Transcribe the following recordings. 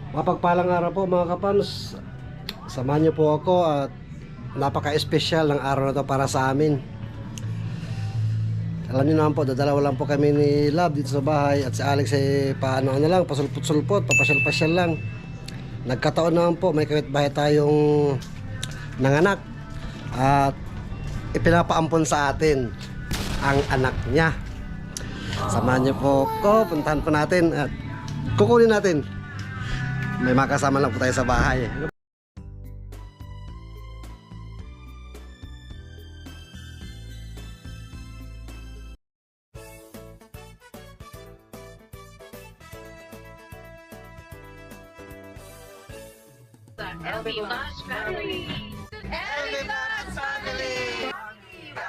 Mapagpalang araw po mga kapans. Samahan niyo po ako at napaka-espesyal ng araw na to para sa amin. Alam niyo naman po, dadalawa lang po kami ni Love dito sa bahay at si Alex ay paano lang, pasulpot-sulpot, papasyal-pasyal lang. Nagkataon naman po, may kapitbahay tayong nanganak at ipinapaampon sa atin ang anak niya. Samahan niyo po ko, puntahan po natin at kukunin natin. May makasama lang po tayo sa bahay. LB Vlogs family. LB Vlogs family.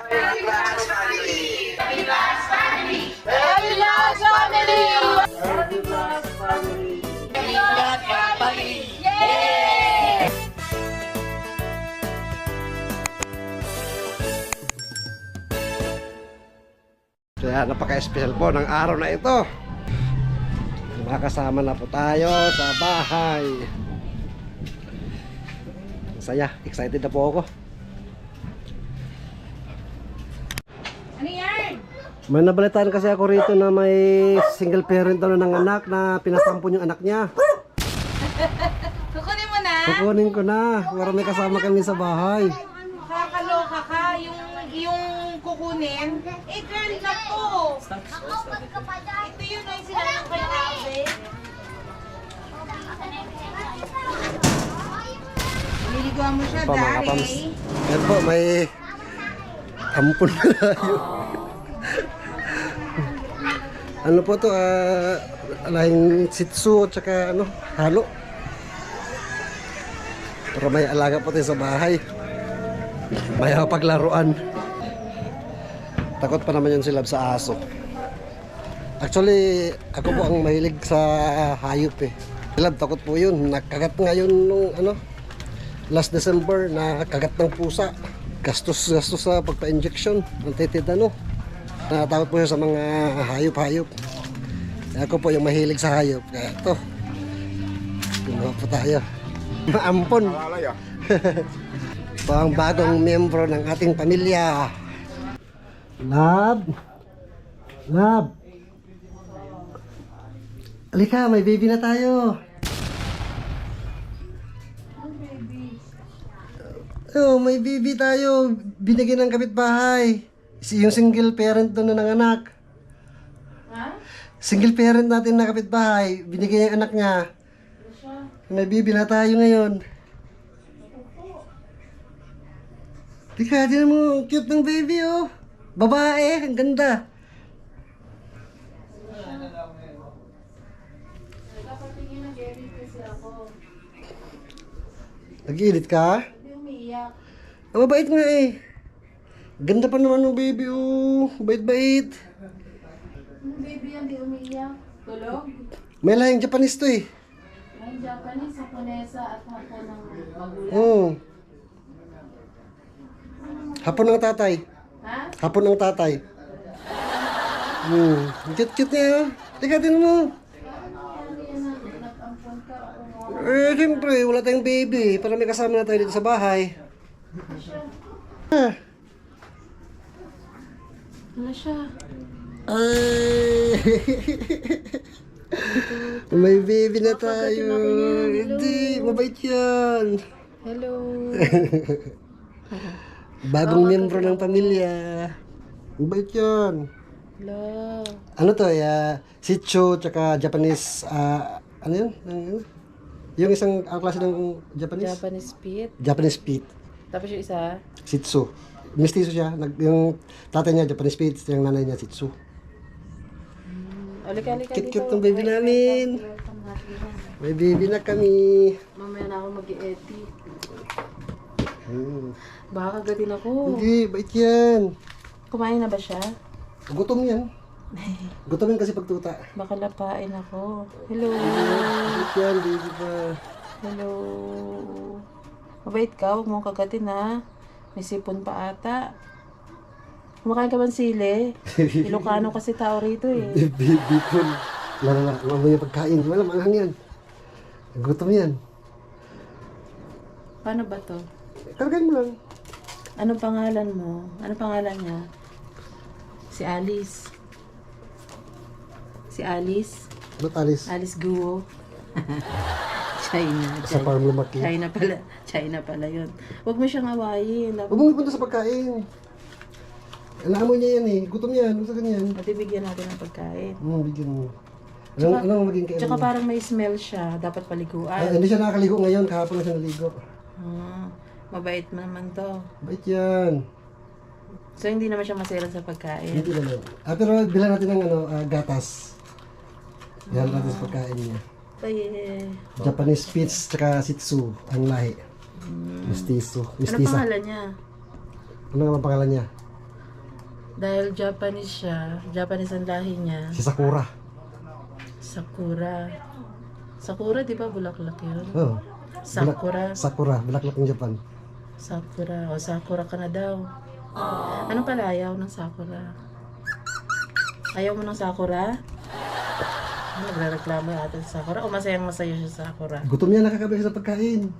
LB Vlogs family. LB Vlogs family. LB Vlogs family. LB Vlogs family. LB Vlogs family. Yay! Kaya napaka-special po ng araw na ito. Makasama na po tayo sa bahay. Saya, excited na po ako. Ano yan? May nabalitaan kasi ako rito na may single parent daw ng anak na pinapampon yung anak niya. Kukunin mo na. Kukunin ko na para may kasama kami sa bahay. Kakaloka ka. Yung kukunin. Eh, girl na to. Ito yun ay sila ng kay Ate. Niliguan mo siya, Pa, mga kapams. Dari. Yan po, may ampun na tayo. Ano po to, lahing Shih Tzu at saka ano, halo. Pero may alaga po tayo sa bahay. May paglaruan. Takot pa naman yun sila sa aso. Actually, ako po ang mahilig sa hayop eh. Lab, takot po yun. Nakagat ngayon nung ano, last December, nakagat ng pusa. Gastos sa pagpa-injection ng tetedano. Natakot po yun sa mga hayop-hayop. Ako po yung mahilig sa hayop. Kaya ito, kinuha po tayo. Maampon. Ito ang bagong miyembro ng ating pamilya. Love. Love. Halika, may baby na tayo. Oh, may baby tayo. Binigyan ng kapitbahay. Yung single parent doon na nanganak. Ha? Single parent natin na kapitbahay. Binigyan yung anak niya. May baby na tayo ngayon. Tika, din mo. Cute ng baby, oh. Babae, ang ganda. Nag-edit ka? Hindi umiiyak. Ang mabait nga eh. Ganda pa naman ng baby, oh. Bait-bait. Yung baby yan, di umiiyak. Tulog? May lahing Japanese to eh. May Japanese, Japonesa at hapon ng magulang. Oo. Hapon ng tatay. Ha? Hapon ng tatay. Cute-cute niya, oh. Teka, din mo. Nag-ampon ka ako mo. Siyempre, wala tayong baby. Para may kasama na tayo dito sa bahay. Ah. Ano siya? Ay! May baby na tayo. Hindi, mabait yan. Hello. Bagong miyembro ng pamilya. Mabait yan. Hello. Ano to, Shih Tzu, tsaka Japanese, ano yun? Yung isang klase ng Japanese? Japanese Spit. Japanese Spit. Tapos yung isa? Shih Tzu. Mistiso siya. Yung tatay niya, Japanese Spit. Yung nanay niya, Shih Tzu. Alika Cute-cute ng baby namin. May baby na kami. Mamaya na ako mag-i-edit. Hmm. Baka kagatin ako. Hindi, bait yan. Kumain na ba siya? Gutom yan. Gutom yan kasi pagtuta. Baka lapain ako. Hello. Bait yan, baby pa. Hello. Mabait ka, huwag mong kagatin ha. May sipon pa ata. Kumakain ka ba ng sili? Ilocano kasi tao rito eh. Baby ko. Lala, mamaya pagkain. Wala, manghang yan. Gutom yan. Paano ba to? Kargahin mo lang. Anong pangalan mo? Anong pangalan niya? Si Alice. Si Alice? Ba't alis? Alice Guo. China. Sa farm lumaki. China pala. China pala yun. Huwag mo siyang awayin. Huwag mong ipunta sa pagkain. Naamoy niya yan eh. Gutom yan. Gusto ganyan. Matibigyan natin ng pagkain. Bigyan mo. Tsaka- Anong maging kailan? Tsaka parang may smell siya. Dapat Ay, paliguan. hindi siya nakakaligo ngayon. Kahapon na siya naligo. Mabait mo naman to. Bait yan. So, hindi naman siya maselan sa pagkain. Hindi naman. Pero bilang natin ng gatas. Yan natin sa pagkain niya. Ay, Japanese Spitz tsaka Shih Tzu ang lahi. Mestizo. ano Mestiza. pangalan niya? Ano nga ang pangalan niya? Dahil Japanese siya, Japanese ang lahi niya. Si Sakura. Sakura. Sakura, di ba bulaklak yun? Oh. Sakura. Sakura. Bulaklak ng Japan. Sakura. O, Sakura ka na daw. Anong pala ayaw ng Sakura? Ayaw mo ng Sakura? Nagre-reklamo yata sa Sakura? O masayang masaya siya sa Sakura? Gutom yan. Nakakabay sa pagkain.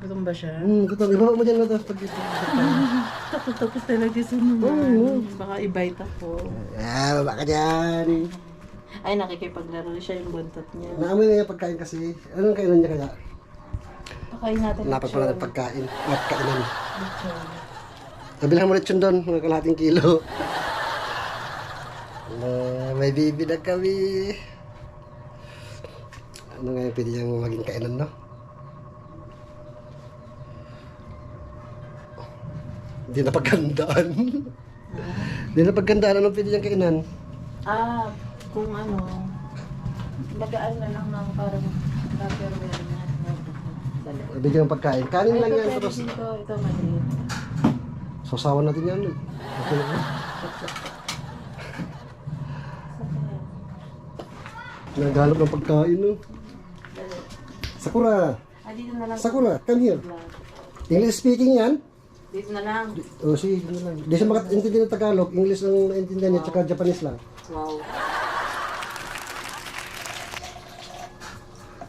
Gutom ba siya? Gutom. Ibaba mo dyan na tapos pagkain. Tapos talaga sa naman. Baka ibite ako. Baba ka dyan. Ay, nakikipaglaro siya yung buntot niya. Naamoy na yung pagkain kasi. Anong kainan niya kaya? Pakain natin. Lapat pa natin pagkain. Kainan. Lechon. Nabilhan mo lechon doon. Mga kalahating kilo. May bibi na kami. Ano nga yung pwede niyang maging kainan, no? Hindi na pagkandaan. Hindi na pagkandaan. Anong pwede niyang kainan? Kung ano, bagaan na lang ng parang tupperware niya. Dali. Bigyan ng pagkain. Kanin lang Ito, yan. pwede Tapos dito. Ito, maliit. sasawan natin yan. Okay na. Naghanap ng pagkain, no? Dali. Sakura! Dito na lang. Sakura, come here. English speaking yan? Dito na lang. O, sige, dito na lang. Hindi siya makaintindi ng Tagalog. English lang naintindihan niya, tsaka Japanese lang. Wow.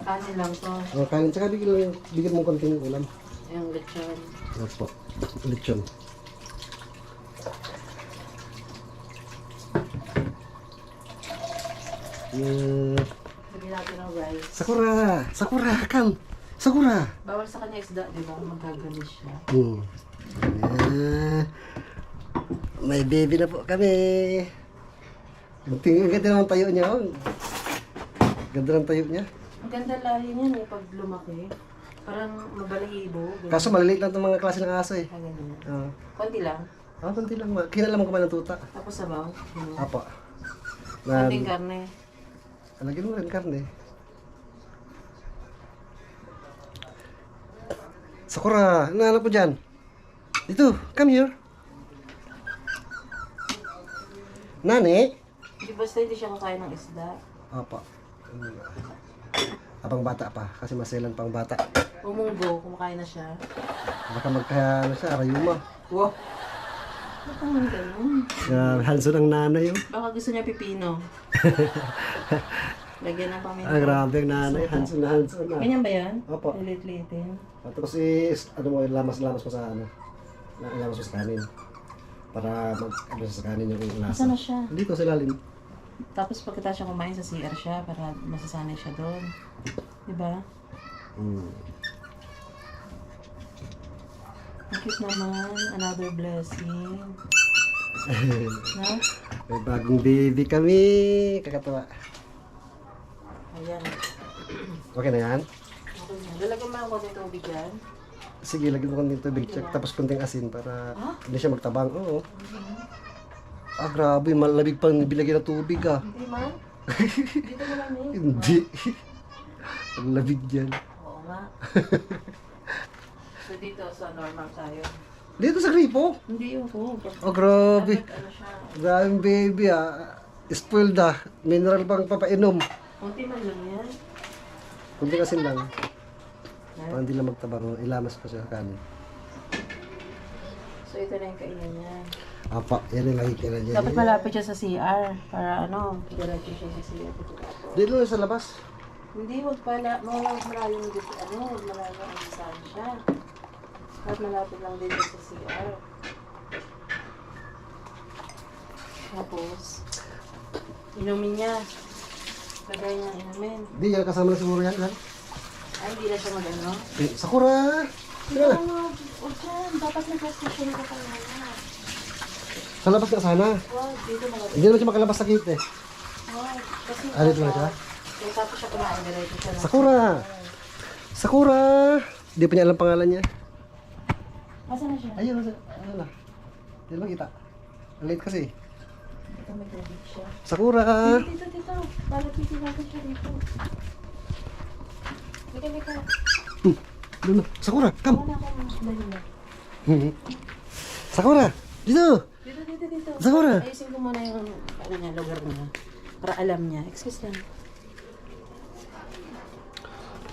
Kanin lang to. O, kanin, tsaka bigyan mo konting ulam. Yung lechon. Opo, lechon. Sabi natin ng rice. Sakura! Sakura, come! Sakura! Bawal sa kanya isda, di ba? Magkagalis siya. May baby na po kami. Tingnan ganda naman tayo niya. Oh. Ganda ng tayo niya. Ang ganda lahi niya eh, pag lumaki. Parang mabalahibo. ganun. Kaso maliliit lang itong mga klase ng aso eh. Ganyan. Oo. Konti lang. Konti lang. Kinalaman ko man ng tuta. Tapos sabaw. Apa. Na, Konting karne. Lagyan mo rin karne. Sakura, ano po dyan? Dito, come here. Nani? Hindi basta hindi siya kakain ng isda. Apa. Abang bata pa, kasi maselan pang bata. Umunggo, kumakain na siya. Baka ano siya, arayuma. Wow! Ba't naman ganun? Hanson ang nanay yun. Baka gusto niya pipino. Lagyan ng paminta. Grabe ang nanay, Hanson na. Ganyan ba yan? Opo. Lilit-litin. Tapos ano mo, lamas mo sa ano. Lamas mo sa kanin. Para sa kanin yung lasa. Asa na siya? Dito sa lalim. Tapos pagkatapos siya kumain sa CR siya para masasanay siya doon. Diba? Ang cute naman. Another blessing. No? May bagong baby kami. Kakatawa. Ayan. Okay na yan? Okay na. Lalagyan mo lang konti tubig yan. Sige, lagyan mo konting tubig check. Tapos konting asin para hindi siya magtabang. Oo. Grabe. Malamig pang bilagyan ng tubig ah. Hindi man. Dito mo lang eh. Hindi. Ang labig dyan. Oo nga. So dito sa normal tayo. Dito sa gripo. Hindi yung food. Grabe. Dapat ano siya. Grabe baby ah. Spoiled ah. Mineral pang papainom. Kunti man lang yan. Kunting asin lang. Para hindi lang magtabang. Ilamas pa siya sa kanin. So ito na yung kainan niya. Apa, yan yung nakikita niya. Dapat malapit siya sa CR. Para ano, diretso siya sa CR. Dito lang sa labas. Hindi, wag pala. Huwag malayong dito. Huwag malayong ang distansya. At malapit lang dito sa CR. Tapos, inumin niya. Lagay niya inumin. Hindi, yan kasama na siguro yan. Ay, hindi na siya mag-ano. Sakura! Tira na. Huwag dyan. Dapat nag-position ka pa na. Sa labas ka sana. Wag, dito mga. Hindi naman siya makalabas sa gate eh. Wag. Kasi Dito na siya? tapos siya kumain. Diretso siya na. Sakura! Sakura! Hindi pa niya alam pangalan niya. Asan na siya? Ayun, ayun na. Hindi na makita. Ang late kasi. Dito may tubig siya. Sakura! Dito. Palapitin natin siya dito. Lika. Doon na. Sakura, come! Wala akong dali. Sakura! Dito! Dito. Sakura! Ayusin ko muna yung lugar niya. Para alam niya. Excuse lang.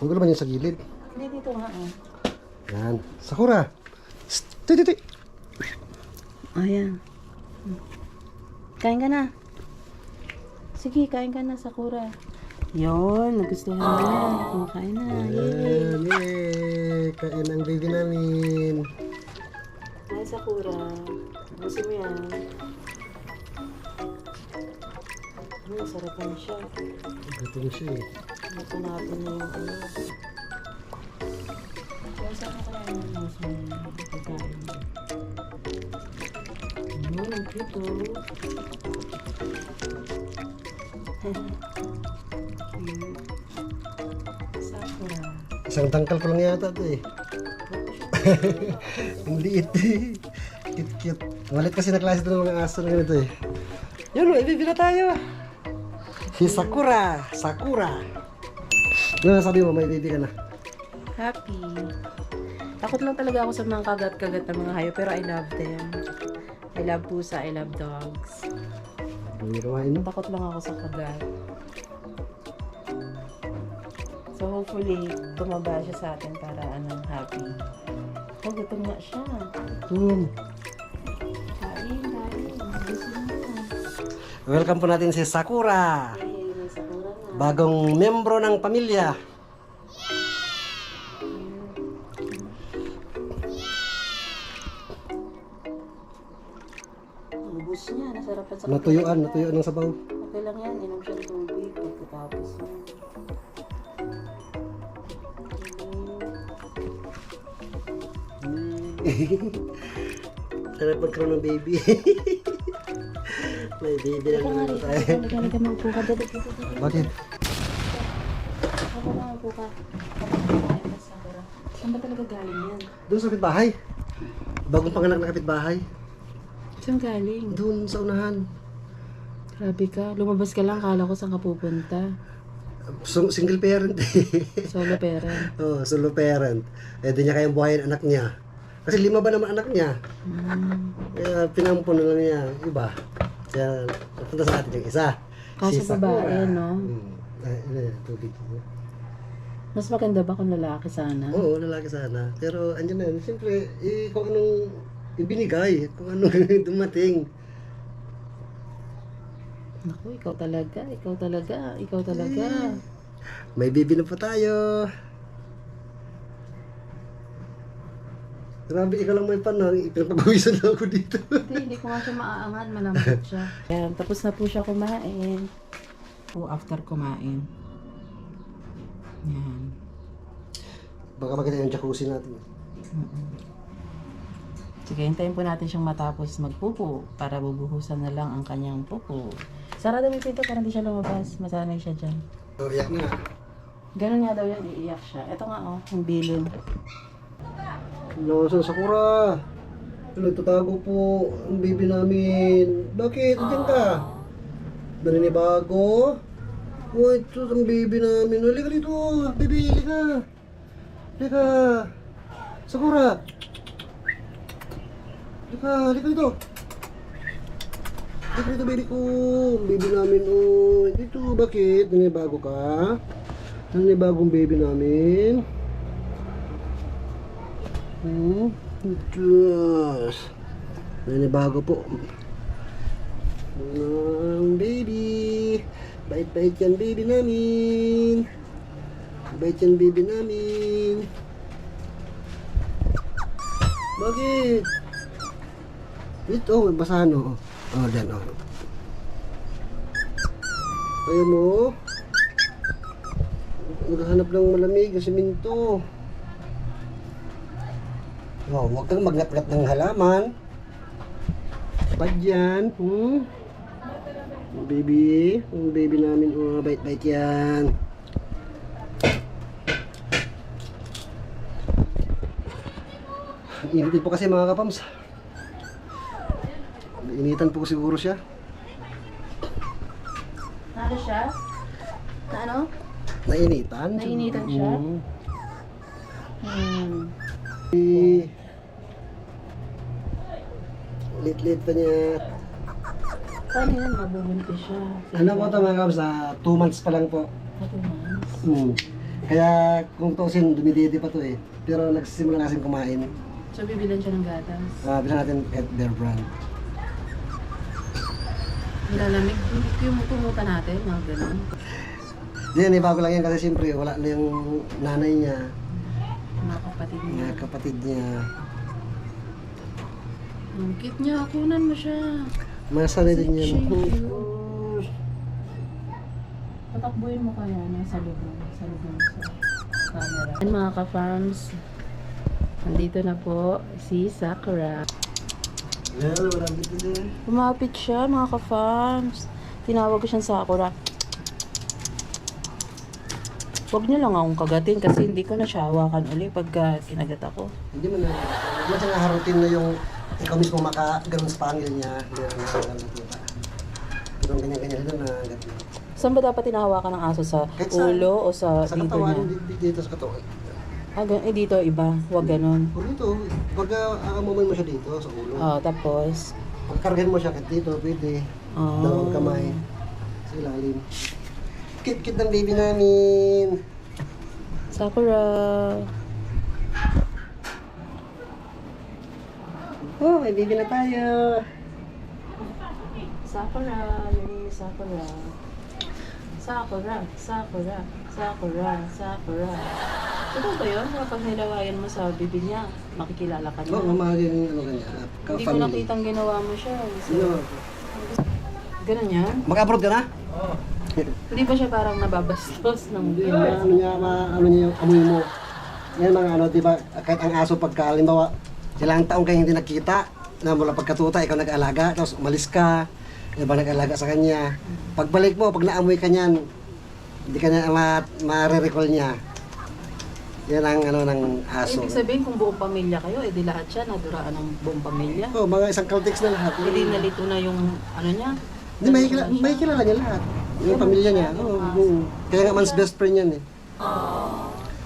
Huwag ko naman yung sa gilid. Hindi, dito nga. Yan. Sakura! Titi! Ayan. Kain ka na. Sige, kain ka na, Sakura. Yun, nagustuhan mo na. Kumakain na. Yay! Yay! Kain ang baby namin. Hi, Sakura. Gusto mo yan. Sarapan siya. Gutom siya eh. Ito natin na yung ano. Kaya saan ka kaya yung nasa pagkain? Ang cute Sakura. Isang tangkal ko lang yata ito eh. Ang liit eh. Cute. Malit kasi na klase ito ng mga aso na ganito eh. Yun o, ibibila tayo. Si Sakura. Ano sabi mo, may baby ka na? Happy. Takot lang talaga ako sa mga kagat-kagat ng mga hayop, pero I love them. I love pusa, I love dogs. Hindi kumain mo? Takot lang ako sa kagat. So hopefully, tumaba siya sa atin para happy. Oh, gutom nga siya. Kain. Gusto mo. Welcome po natin si Sakura. May Sakura na. Bagong membro ng pamilya. Ubus niya, nasarapan sa Natuyuan ng sabaw. Okay lang yan, inom siya ng tubig pagkatapos niya. Sarap magkaroon ng baby. May baby na naman tayo. Halika, maupo ka. Dali. Bakit? Maupo ka. Saan ba talaga galing yan? Doon sa kapitbahay. Bagong panganak na kapitbahay. Saan galing? Doon sa unahan. Grabe ka. Lumabas ka lang, kala ko saan ka pupunta. Single parent eh. Solo parent. Oh, solo parent. Eh, di niya kayang buhayin anak niya. Kasi 5 ba naman anak niya? Kaya pinampuno lang niya. Iba. Kaya napunta sa atin yung isa. Kaso Sakura. babae, no? Tubig. Mas maganda ba kung lalaki sana? Oo, lalaki sana. Pero andyan na yun. Siyempre, kung anong ibinigay, kung anong dumating. Naku, ikaw talaga. May bibi na po tayo. Grabe, ikaw lang may panang. Ipinapapawisan na ako dito. Hindi ko nga siya maaangat, malambot siya. Ayan, tapos na po siya kumain. After kumain. Yan. Baka maganda yung jacuzzi natin. Sige, hintayin po natin siyang matapos magpupo para bubuhusan na lang ang kanyang pupo. Sarado mo yung pinto para hindi siya lumabas. Masanay siya dyan. So, iyak na. Ganun nga daw yan, iiyak siya. Ito nga yung bilin. No, sa Sakura. Nagtatago po ang baby namin. Bakit? Diyan ka. Naninibago. Oh, ito ang baby namin. Halika dito. Baby, halika. Sakura. Halika dito. Halika dito, baby ko. Baby namin, oh. Dito, bakit? Naninibago ka? Nanibagong baby namin. Diyos. Nanibago po. Baby. Bait-bait yan baby namin. Mabait yan baby namin. Bakit? Wait, oh, may basahan oh. Oh, dyan oh. Ayaw mo. Naghahanap ng malamig na simento. Wow, huwag kang magnat-ngat ng halaman. Pag yan, ang baby namin, oh, bait-bait yan. Initin po kasi mga kapams. Initan po siguro siya. Ano siya? Na ano? Nainitan? Nainitan siya? Lit-lit pa niya. Paano yan? Mabubuntis siya. Ano po ito mga kapams? 2 months pa lang po. 2 months. Kaya kung tusin, dumididi pa to eh. Pero nagsisimula na kasi kumain. So, bibilan siya ng gatas. Bilang natin at Bear Brand. Ang lalamig. Yung pumuta natin, mga ganun. Hindi, bago lang yan kasi siyempre wala na yung nanay niya, Mga kapatid niya. mga kapatid niya. Ang cute niya. Kunan mo siya. Masanay din yan. Shake you. Patakbuhin mo kaya na sa loob mo. Sa loob mo sa camera. Yan mga ka-farms. Nandito na po si Sakura. Hello, marami dito din. Lumapit siya mga ka-farms. Tinawag ko siyang Sakura. Huwag niyo lang akong kagatin kasi hindi ko na siya hawakan uli pagka kinagat ako. Hindi mo na, hindi mo siya naharutin na yung ikaw mismo maka-ganon sa pangil niya. Hindi na nakakita. Pero ganyan-ganyan doon na agad na. Saan ba dapat tinahawakan ng aso? Sa Kahit saan. ulo o sa Sa dito katawan, niya? dito sa katawan. Dito iba. Huwag ganon. O dito, pag aamumin mo siya dito sa ulo. Tapos, Pag kargahin mo siya kahit dito, pwede. Dalawang kamay. Sa ilalim. Kit-kit ng baby namin. Sakura. Oh, may baby na tayo. Sakura. Yun yung Sakura. Sakura. Sakura. Sakura. Sakura. Ito ba yun? Kapag nilawayan mo sa bibig niya, makikilala ka niya. Oo, magiging ano kanya. Hindi ko nakitang ginawa mo siya. Sino? Ganun yan? Mag-abroad ka na? Hindi ba siya parang nababastos ng Hindi, bina? ano niya yung amoy mo. Yan mga ano, di ba, kahit ang aso pagka, halimbawa, ilang taong kayo hindi nakita, na mula pagkatuta, ikaw nag-alaga, tapos umalis ka, iba nag-alaga sa kanya. Pagbalik mo, pag naamoy ka niyan, hindi ka na ma-recall niya. Yan ang ano ng aso. Ibig sabihin kung buong pamilya kayo, edi lahat siya naduraan ng buong pamilya. Oh, mga isang Caltex na lahat. Hindi nalito na yung ano niya. Hindi, may kilala niya lahat. Yung pamilya niya. Oo. Kaya nga man's best friend yan eh.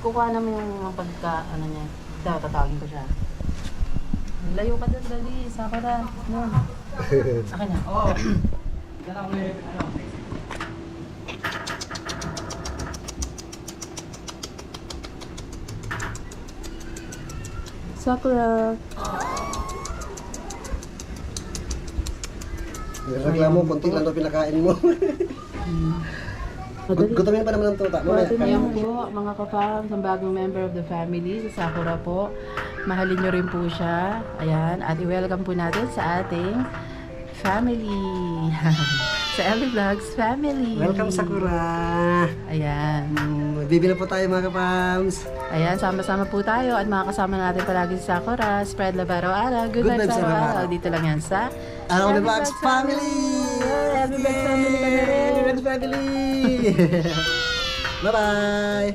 Kukuha namin yung mga pagka, ano niya. Tatawagin ko siya. Layo ka doon, dali. Sakura. No. Akin na. Sakura. Reklamo, konti lang daw pinakain mo. Gutumin pa naman ng tuta. Yan po, mga kapams, ang bagong member of the family, si Sakura po. Mahalin nyo rin po siya. Ayan, at i-welcome po natin sa ating family. Sa Ellie Vlogs family. Welcome Sakura. Ayan. Bibili po tayo mga kapams. Ayan, sama-sama po tayo at makakasama natin palagi si Sakura. Spread love araw-araw. Good vibes araw-araw. Dito lang yan sa Ellie Vlogs family. Ellie Vlogs family ka na rin. Ellie Vlogs family. Bye-bye.